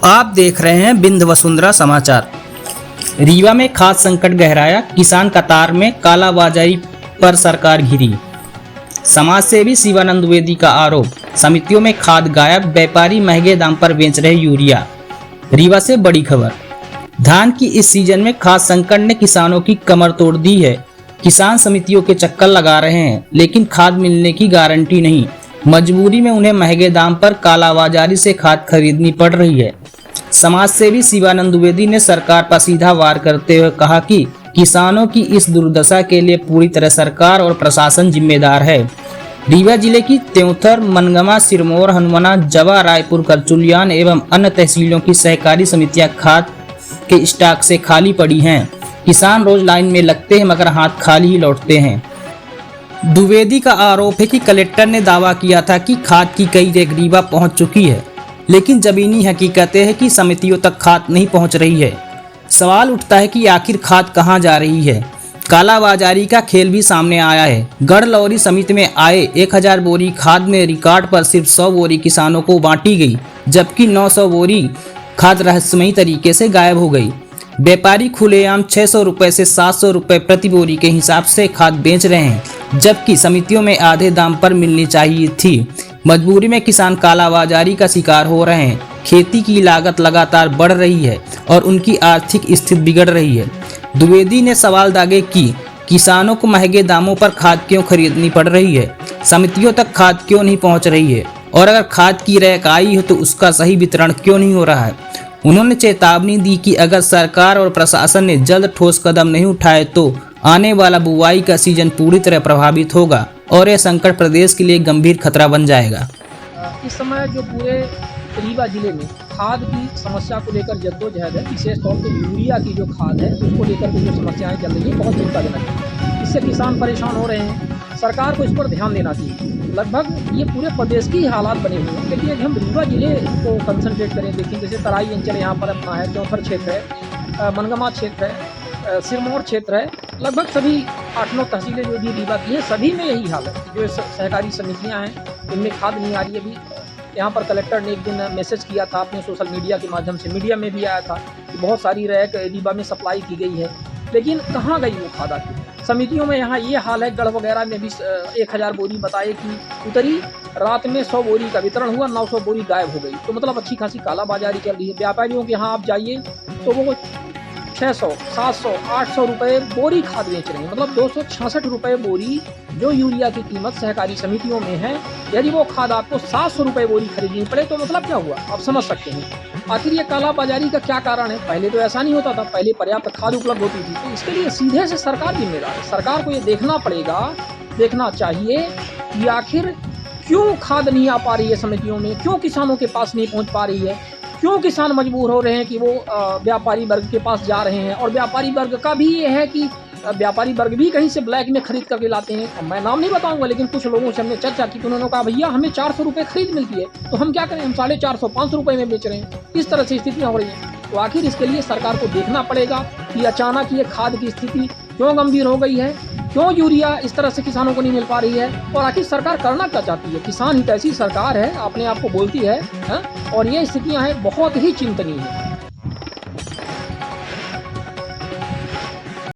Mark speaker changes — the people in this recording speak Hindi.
Speaker 1: आप देख रहे हैं बिंद वसुंधरा समाचार। रीवा में खाद संकट गहराया, किसान कतार में कालाबाजारी पर सरकार घिरी। समाज सेवी शिवानंद द्विवेदी का आरोप, समितियों में खाद गायब, व्यापारी महंगे दाम पर बेच रहे यूरिया। रीवा से बड़ी खबर। धान की इस सीजन में खाद संकट ने किसानों की कमर तोड़ दी है। किसान समितियों के चक्कर लगा रहे हैं, लेकिन खाद मिलने की गारंटी नहीं। मजबूरी में उन्हें महंगे दाम पर कालाबाजारी से खाद खरीदनी पड़ रही है। समाज सेवी शिवानंद द्विवेदी ने सरकार पर सीधा वार करते हुए कहा कि किसानों की इस दुर्दशा के लिए पूरी तरह सरकार और प्रशासन जिम्मेदार है। रीवा जिले की त्योंथर, मनगमा, सिरमौर, हनुमाना, जवा, रायपुर, करचुलियान एवं अन्य तहसीलों की सहकारी समितियां खाद के स्टॉक से खाली पड़ी हैं। किसान रोज लाइन में लगते हैं मगर हाथ खाली ही लौटते हैं। द्विवेदी का आरोप है कि कलेक्टर ने दावा किया था कि खाद की कई रेक रीवा पहुंच चुकी है, लेकिन जमीनी हकीकतें हैं कि समितियों तक खाद नहीं पहुंच रही है। सवाल उठता है कि आखिर खाद कहां जा रही है। कालाबाजारी का खेल भी सामने आया है। गढ़लौरी समिति में आए 1000 बोरी खाद में रिकॉर्ड पर सिर्फ 100 बोरी किसानों को बांटी गई, जबकि 900 बोरी खाद रहस्यमयी तरीके से गायब हो गई। व्यापारी खुलेआम 600 रुपए से 700 रुपए प्रति बोरी के हिसाब से खाद बेच रहे हैं, जबकि समितियों में आधे दाम पर मिलनी चाहिए थी। मजबूरी में किसान कालाबाजारी का शिकार हो रहे हैं। खेती की लागत लगातार बढ़ रही है और उनकी आर्थिक स्थिति बिगड़ रही है। द्विवेदी ने सवाल दागे कि किसानों को महंगे दामों पर खाद क्यों खरीदनी पड़ रही है, समितियों तक खाद क्यों नहीं पहुंच रही है, और अगर खाद की रैक आई हो तो उसका सही वितरण क्यों नहीं हो रहा है। उन्होंने चेतावनी दी कि अगर सरकार और प्रशासन ने जल्द ठोस कदम नहीं उठाए तो आने वाला बुआई का सीजन पूरी तरह प्रभावित होगा और यह संकट प्रदेश के लिए गंभीर खतरा बन जाएगा।
Speaker 2: इस समय जो पूरे रीवा जिले में खाद की समस्या को लेकर जद्दोजहद है, विशेष तौर पर यूरिया की जो खाद है उसको लेकर के जो समस्याएं चल रही है बहुत चिंताजनक है। इससे किसान परेशान हो रहे हैं। सरकार को इस पर ध्यान देना चाहिए। लगभग ये पूरे प्रदेश की हालात बने हुए हैं, लेकिन यदि हम रीवा जिले को कंसंट्रेट करें, देखिए जैसे तराई अंचल यहाँ पर अपना है, त्योंथर क्षेत्र है, मनगमा क्षेत्र है, सिरमौर क्षेत्र है, लगभग सभी 8-9 तहसीलें जो भी रीवा की हैं सभी में यही हाल है। जो सहकारी समितियाँ हैं इनमें खाद नहीं आ रही है। अभी यहाँ पर कलेक्टर ने एक दिन मैसेज किया था अपने सोशल मीडिया के माध्यम से, मीडिया में भी आया था कि बहुत सारी रैक रीवा में सप्लाई की गई है, लेकिन कहाँ गई वो खाद आती। समितियों में यहाँ ये हाल है। गढ़ वगैरह में भी 1000 बोरी बताए कि उतरी, रात में 100 बोरी का वितरण हुआ, 900 बोरी गायब हो गई। तो मतलब अच्छी खासी कालाबाजारी चल रही है। व्यापारियों के यहाँ आप जाइए तो वो 600, 700, 800 रुपये बोरी खाद बेच रहे हैं, मतलब 266 रुपये बोरी जो यूरिया की कीमत सहकारी समितियों में है। यदि वो खाद आपको 700 रुपये बोरी खरीदनी पड़े तो मतलब क्या हुआ, आप समझ सकते हैं। आखिर ये कालाबाजारी का क्या कारण है। पहले तो ऐसा नहीं होता था, पहले पर्याप्त खाद उपलब्ध होती थी। तो इसके लिए सीधे से सरकार जिम्मेदार है। सरकार को ये देखना पड़ेगा, देखना चाहिए कि आखिर क्यों खाद नहीं आ पा रही है समितियों में, क्यों किसानों के पास नहीं पहुँच पा रही है, क्यों किसान मजबूर हो रहे हैं कि वो व्यापारी वर्ग के पास जा रहे हैं। और व्यापारी वर्ग का भी ये है कि व्यापारी वर्ग भी कहीं से ब्लैक में खरीद करके लाते हैं। मैं नाम नहीं बताऊंगा, लेकिन कुछ लोगों से हमने चर्चा की तो उन्होंने कहा भैया हमें 400 रुपये खरीद मिलती है, तो हम क्या करें, हम 450, 500 रुपये में बेच रहे हैं। इस तरह से स्थितियाँ हो रही हैं। तो आखिर इसके लिए सरकार को देखना पड़ेगा कि अचानक ये खाद की स्थिति क्यों गंभीर हो गई है, क्यों यूरिया इस तरह से किसानों को नहीं मिल पा रही है, और आखिर सरकार करना क्या चाहती है। किसान हितैषी सरकार है, अपने आप को बोलती है, और ये स्थितियां हैं बहुत ही चिंतनीय है।